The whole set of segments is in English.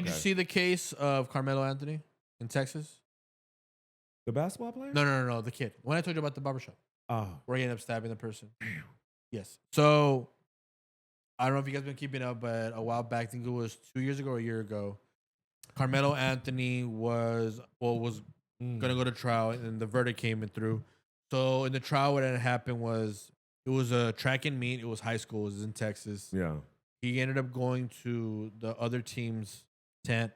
Did you see the case of Karmelo Anthony in Texas? The basketball player? No. The kid. When I told you about the barbershop. Oh. Where he ended up stabbing the person. Damn. Yes. So, I don't know if you guys been keeping up, but a while back, I think it was 2 years ago or a year ago, Karmelo Anthony was going to go to trial, and the verdict came in through. So, in the trial, what had happened was it was a track and meet. It was high school. It was in Texas. Yeah. He ended up going to the other team's tent.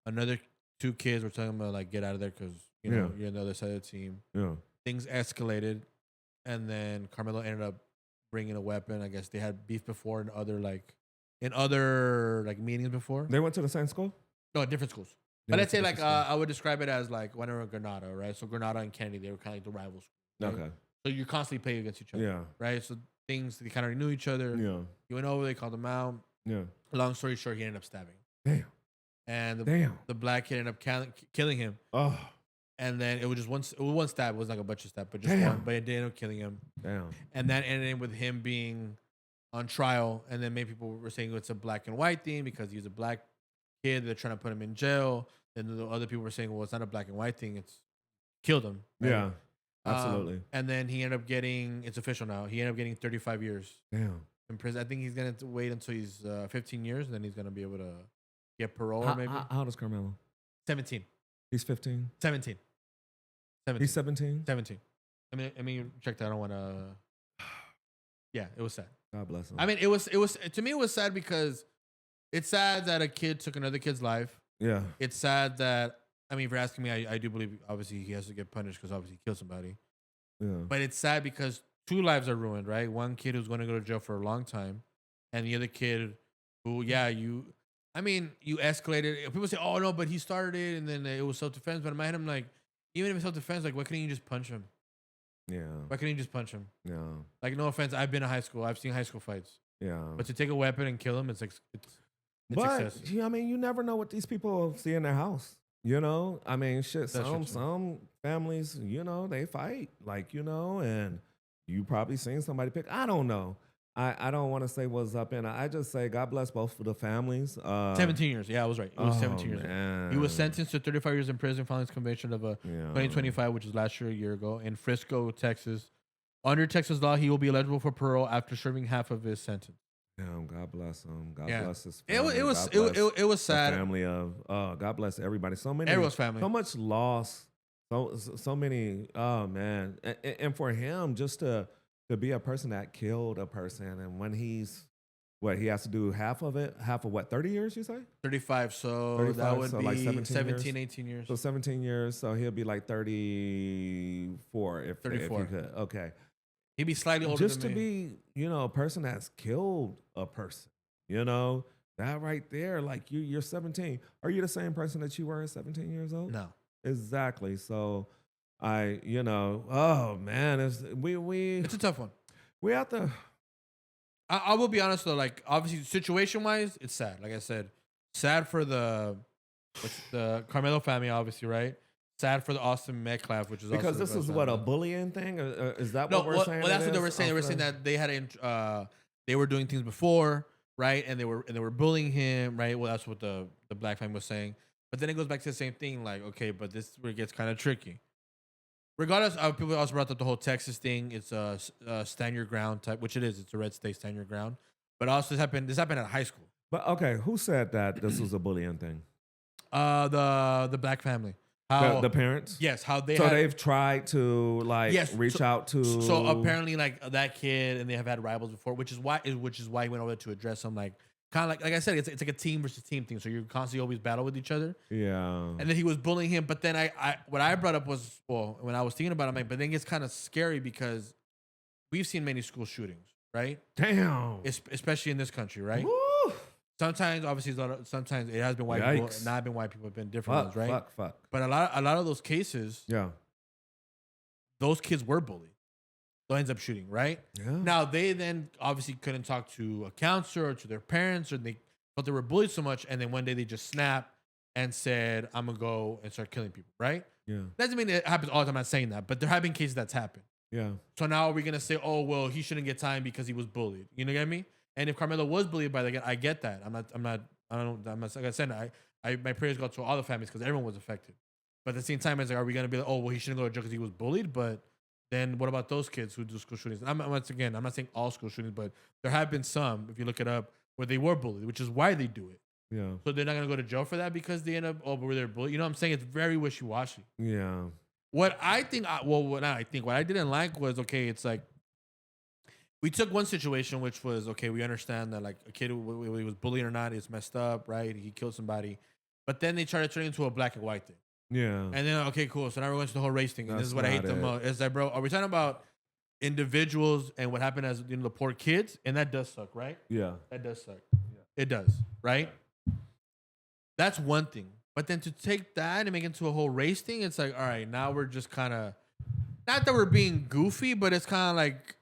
Another 2 kids were telling him to like get out of there because you're on the other side of the team. Yeah. Things escalated, and then Karmelo ended up bringing a weapon. I guess they had beef before in other meetings before. They went to the same school? No, different schools. But I'd say like I would describe it as like when they were in Granada, right? So Granada and Kennedy, they were kind of like the rivals. Right? Okay. So you're constantly playing against each other. Yeah. Right. So things they kind of knew each other. Yeah. He went over. They called him out. Yeah. Long story short, he ended up stabbing. Damn. And Damn. the black kid ended up killing him. Oh. And then it was just one stab. It wasn't like a bunch of stabs, but just Damn. one. But it did end up killing him. Damn. And that ended with him being on trial. And then many people were saying it's a black and white thing because he's a black kid. They're trying to put him in jail. And the other people were saying, well, it's not a black and white thing. It's killed him. Right? Yeah. Absolutely. And then he ended up getting, it's official now, he ended up getting 35 years Damn. in prison. I think he's going to wait until he's 15 years, and then he's going to be able to get parole or maybe. How old is Karmelo? 17. He's 15? 17. He's 17? 17. I mean, check that. I don't want to. Yeah, it was sad. God bless him. I mean, it was, to me, it was sad because it's sad that a kid took another kid's life. Yeah. It's sad that, I mean, if you're asking me, I do believe, obviously, he has to get punished because obviously he killed somebody. Yeah. But it's sad because 2 lives are ruined, right? One kid who's going to go to jail for a long time, and the other kid who, you escalated. People say, oh, no, but he started it, and then it was self-defense. But in my head, I'm like, even if it's self-defense, like, why couldn't you just punch him? Yeah. Why couldn't you just punch him? Yeah. Like, no offense, I've been to high school. I've seen high school fights. Yeah. But to take a weapon and kill him, it's but, success. I mean, you never know what these people see in their house. You know? I mean, shit, some families, they fight. Like, and you probably seen somebody pick. I don't know. I don't want to say what's up in it. I just say God bless both of the families. 17 years. Yeah, I was right. It was 17 years. Man. He was sentenced to 35 years in prison following his conviction of 2025, which is last year, a year ago, in Frisco, Texas. Under Texas law, he will be eligible for parole after serving half of his sentence. Damn, God bless him. God bless his family. It was sad. The family of God bless everybody. So many. Everyone's family. So much loss. So many. Oh man, and for him just to be a person that killed a person, and when he has to do half of 30 years, you say? 35, so 35, that would so be like 17, 18 years. So 17 years, so he'll be like 34 if you could. Okay. He'd be slightly older just than to be, a person that's killed a person, that right there, like you're 17. Are you the same person that you were at 17 years old? No. Exactly. So oh man, it's a tough one. We have to. I will be honest though, like obviously situation wise, it's sad. Like I said, sad for the Karmelo family, obviously, right? Sad for the Austin Metcalf, which is because also this is what a bullying thing. Is that what we're saying? Well, that's what they were saying. They were saying that they had they were doing things before, right? And they were bullying him, right? Well, that's what the black family was saying. But then it goes back to the same thing, like okay, but this is where it gets kind of tricky. Regardless, people also brought up the whole Texas thing. It's a stand your ground type, which it is. It's a red state stand your ground. But also this happened at high school. But okay, who said that this was a bullying thing? The black family. The parents? Yes, how they've tried to reach out to. So apparently, like that kid, and they have had rivals before, which is why he went over to address them. Like kind of like I said, it's like a team versus team thing. So you're constantly always battle with each other. Yeah. And then he was bullying him, but then what I brought up was when I was thinking about it, I'm like, but then it's kind of scary because we've seen many school shootings, right? Damn. Especially in this country, right? Woo. Sometimes, obviously, sometimes it has been white people, not been white people, have been different ones, right? Fuck. But a lot of those cases, those kids were bullied. They'll end up shooting, right? Yeah. Now they then obviously couldn't talk to a counselor or to their parents, or they thought they were bullied so much, and then one day they just snapped and said, "I'm gonna go and start killing people," right? Yeah. Doesn't mean it happens all the time. I'm not saying that, but there have been cases that's happened. Yeah. So now are we gonna say, "Oh well, he shouldn't get time because he was bullied"? You know what I mean? And if Karmelo was bullied by the guy, I get that. I'm I don't know. Like I said, my prayers go to all the families because everyone was affected. But at the same time, it's like, are we gonna be like, oh well, he shouldn't go to jail because he was bullied? But then what about those kids who do school shootings? Once again, I'm not saying all school shootings, but there have been some, if you look it up, where they were bullied, which is why they do it. Yeah. So they're not gonna go to jail for that because they end up, oh, but were they bullied? You know what I'm saying? It's very wishy-washy. Yeah. What I think, what I didn't like was, okay, it's like, we took one situation, which was, okay, we understand that like a kid, whether he was bullied or not, is messed up, right? He killed somebody. But then they tried to turn it into a black and white thing. Yeah. And then, okay, cool. So now we're going to the whole race thing. And this is what I hate the most. It's like, bro, are we talking about individuals and what happened as the poor kids? And that does suck, right? Yeah. That does suck. Yeah. It does, right? That's one thing. But then to take that and make it into a whole race thing, it's like, all right, now we're just kind of, not that we're being goofy, but it's kind of like,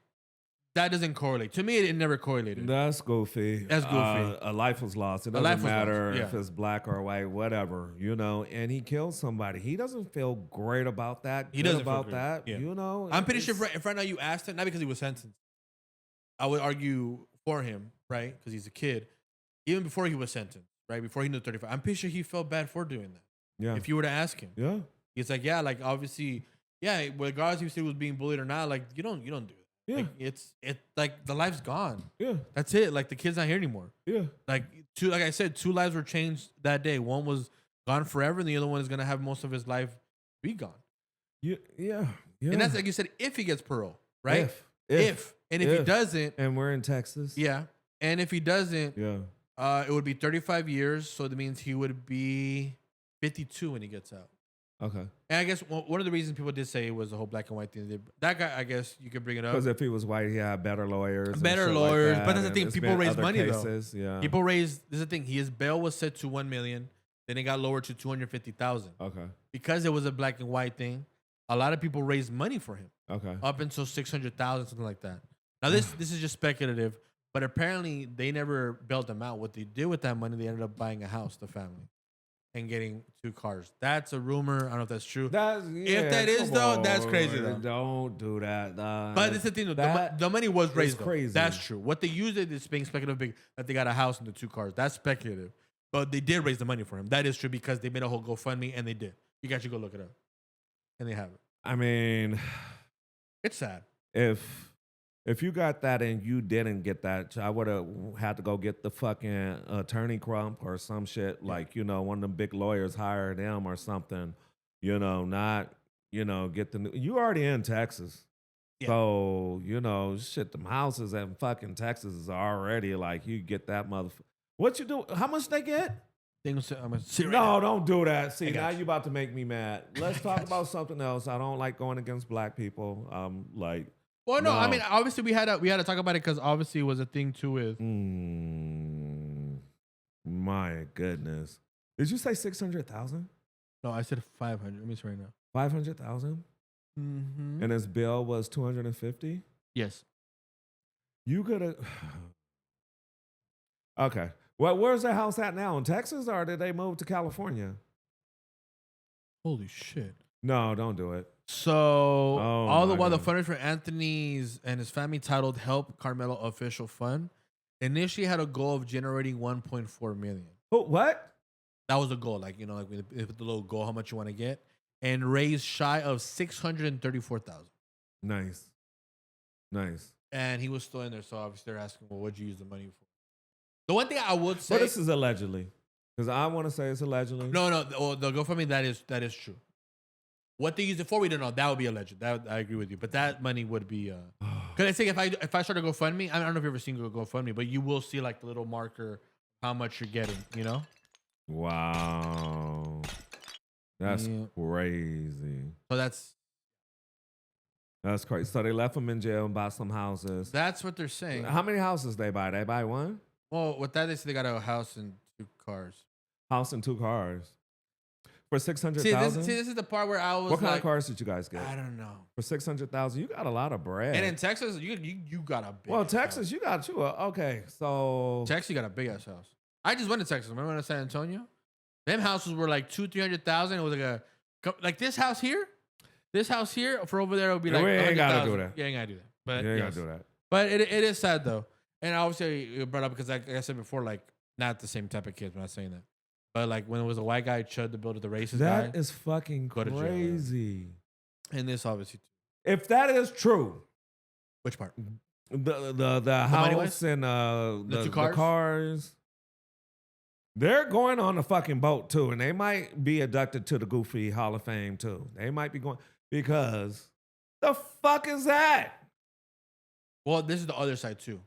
that doesn't correlate. To me, it never correlated. That's goofy. That's goofy. A life was lost. It doesn't matter if it's black or white, whatever, and he killed somebody. He doesn't feel great about that. He doesn't about that, I'm pretty sure if right now you asked him, not because he was sentenced, I would argue for him, right? Because he's a kid. Even before he was sentenced, right? Before he knew 35. I'm pretty sure he felt bad for doing that. Yeah. If you were to ask him. Yeah. He's like, yeah, like obviously, yeah, regardless if he was being bullied or not, like you don't do it. Yeah. Like, it's like the life's gone. Yeah. That's it. Like the kid's not here anymore. Yeah. Like I said, 2 lives were changed that day. One was gone forever, and the other one is gonna have most of his life be gone. Yeah. Yeah. And that's like you said, if he gets parole, right? If he doesn't, and we're in Texas. Yeah. And if he doesn't, it would be 35 years. So that means he would be 52 when he gets out. Okay. And I guess one of the reasons people did say it was the whole black and white thing. That guy, I guess you could bring it up. Because if he was white, he had better lawyers. Better lawyers. Like that. But that's the thing. People raise money, cases, though. Yeah. People raise, this is the thing. His bail was set to $1 million. Then it got lowered to $250,000. Okay. Because it was a black and white thing, a lot of people raised money for him. Okay. Up until $600,000, something like that. Now, this is just speculative, but apparently they never bailed him out. What they did with that money, they ended up buying a house, the family. And getting 2 cars. That's a rumor. I don't know if that's true. If that is, though, that's crazy, though. Don't do that. But it's the thing, though. The money was raised, though. Crazy. That's true. What they used it is being speculative, that they got a house and the 2 cars. That's speculative. But they did raise the money for him. That is true because they made a whole GoFundMe, and they did. You guys should go look it up. And they have it. I mean... It's sad. If you got that and you didn't get that, I would have had to go get the fucking attorney crump or some shit. Like, one of them big lawyers, hire them or something. Not, get the... You already in Texas. Yeah. So, shit, them houses in fucking Texas is already like, you get that motherfucker. What you do? How much they get? No, don't do that. See, now you about to make me mad. Let's talk about something else. I don't like going against black people. Well, no, I mean, obviously we had to talk about it because obviously it was a thing too with. My goodness, did you say 600,000? No, I said 500. Let me see right now. 500,000. Mm-hmm. And his bill was 250. Yes. You could have. Okay. Well, where's the house at now? In Texas, or did they move to California? Holy shit. No, don't do it. So all the while, the funders for Anthony's and his family titled "Help Karmelo Official Fund" initially had a goal of generating 1.4 million. Oh, what? That was the goal, like with the little goal, how much you want to get, and raised shy of 634,000. Nice. And he was still in there, so obviously they're asking, well, what'd you use the money for? The one thing I would say, but this is allegedly, because I want to say it's allegedly. No, the GoFundMe that is true. What they use it for, we don't know. That would be alleged. That I agree with you. But that money would be. Because I think if I start a GoFundMe, I don't know if you've ever seen GoFundMe, but you will see like the little marker how much you're getting. Wow, that's crazy. So that's crazy. So they left him in jail and bought some houses. That's what they're saying. How many houses they buy? They buy one? Well, with that they say they got a house and 2 cars. House and 2 cars. For 600,000. See, this is the part where I was. What kind of cars did you guys get? I don't know. For 600,000, you got a lot of bread. And in Texas, you got a big. Well, Texas, house. You got you. Okay, so Texas, you got a big ass house. I just went to Texas. Remember when I was in San Antonio? Them houses were like 200,000-300,000. It was like this house here. This house here for over there it would be like. We ain't gotta do that. Yeah, ain't gotta do that. But you ain't gotta do that. But it is sad though, and obviously it brought up because like I said before, like Not the same type of kids. I'm not saying that. But like when it was a white guy, Chud, the builder, the racist guy. That is fucking crazy. And this obviously too. If that is true. Which part? The house and the cars. They're going on the fucking boat too, and they might be inducted to the Goofy Hall of Fame too. They might be going because the fuck is that? Well, this is the other side too.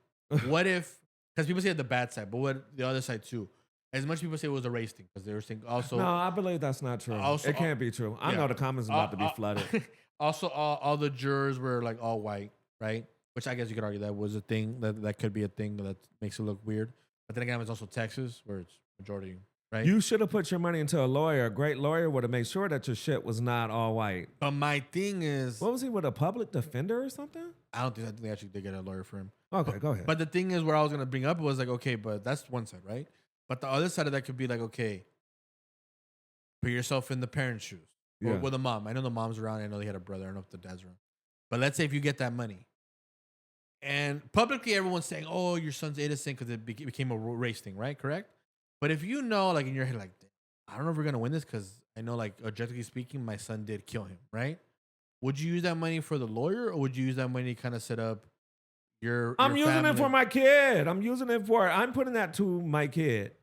What if? Because people say the bad side, but what the other side too? As much people say it was a race thing because they were saying also. No, I believe that's not true. Also, it can't be true. I know the comments are about to be flooded. Also, all the jurors were like all white, right? Which I guess you could argue that was a thing that could be a thing that makes it look weird. But then again, it's also Texas where it's majority, right? You should have put your money into a lawyer. A great lawyer would have made sure that your shit was not all white. But my thing is, what was he with a public defender or something? I don't think they actually did get a lawyer for him. Okay, go ahead. But the thing is, where I was gonna bring up was like, okay, but that's one side, right? But the other side of that could be like, okay, put yourself in the parents' shoes. Or with the mom. I know the mom's around. I know they had a brother. I don't know if the dad's around. But let's say if you get that money, and publicly everyone's saying, "Oh, your son's innocent" because it became a race thing, right? Correct. But if you know, like in your head, like, I don't know if we're gonna win this because I know, like, objectively speaking, my son did kill him, right? Would you use that money for the lawyer, or would you use that money to kind of set up your? I'm using it for my kid. I'm putting that to my kid.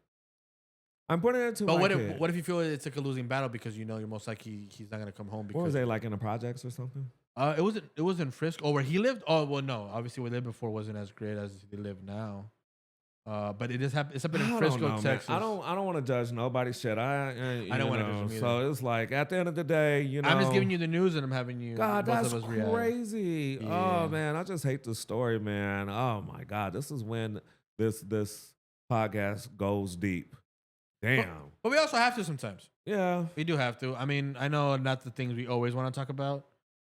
I'm putting it to my kid. But what if you feel it's like a losing battle because you know you're most likely he's not gonna come home? Because what was they like in the projects or something? It was in Frisco, where he lived. Oh well, no, obviously where they lived before wasn't as great as they live now. But it is it's happened in Frisco, Texas. Man. I don't want to judge nobody's shit. I don't want to judge them either. So it's like at the end of the day, you know, I'm just giving you the news and I'm having you. God, that's crazy. Yeah. Oh man, I just hate the story, man. Oh my God, this is when this podcast goes deep. Damn. But we also have to sometimes. Yeah, we do have to. I mean, I know not the things we always want to talk about,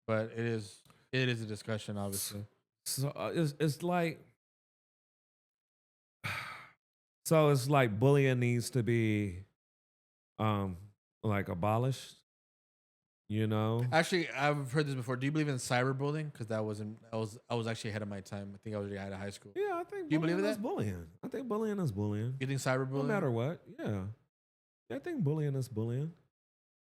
but it is a discussion, obviously. So it's like. So it's like bullying needs to be, like abolished, you know? Actually, I've heard this before. Do you believe in cyberbullying? Because I was actually ahead of my time. I think I was already out of high school. Yeah, I think. Do you believe in that? Bullying. I think bullying is bullying. You think cyberbullying? No matter what, yeah. I think bullying is bullying.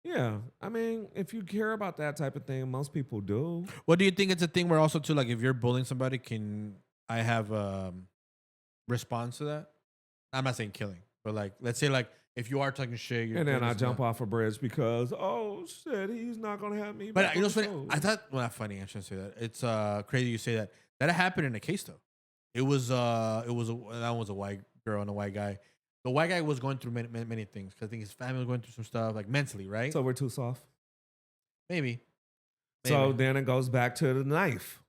Yeah, I mean, if you care about that type of thing, most people do. What do you think it's a thing where also too, like, if you're bullying somebody, can I have response to that? I'm not saying killing, but like, let's say like if you are talking shit, and then I jump off a bridge because shit, he's not gonna have me. But you know, funny, I thought, well, not funny. I shouldn't say that. It's crazy you say that. That happened in a case though. That was a white girl and a white guy. The white guy was going through many things because I think his family was going through some stuff like mentally, right? So we're too soft. Maybe. So then it goes back to the knife.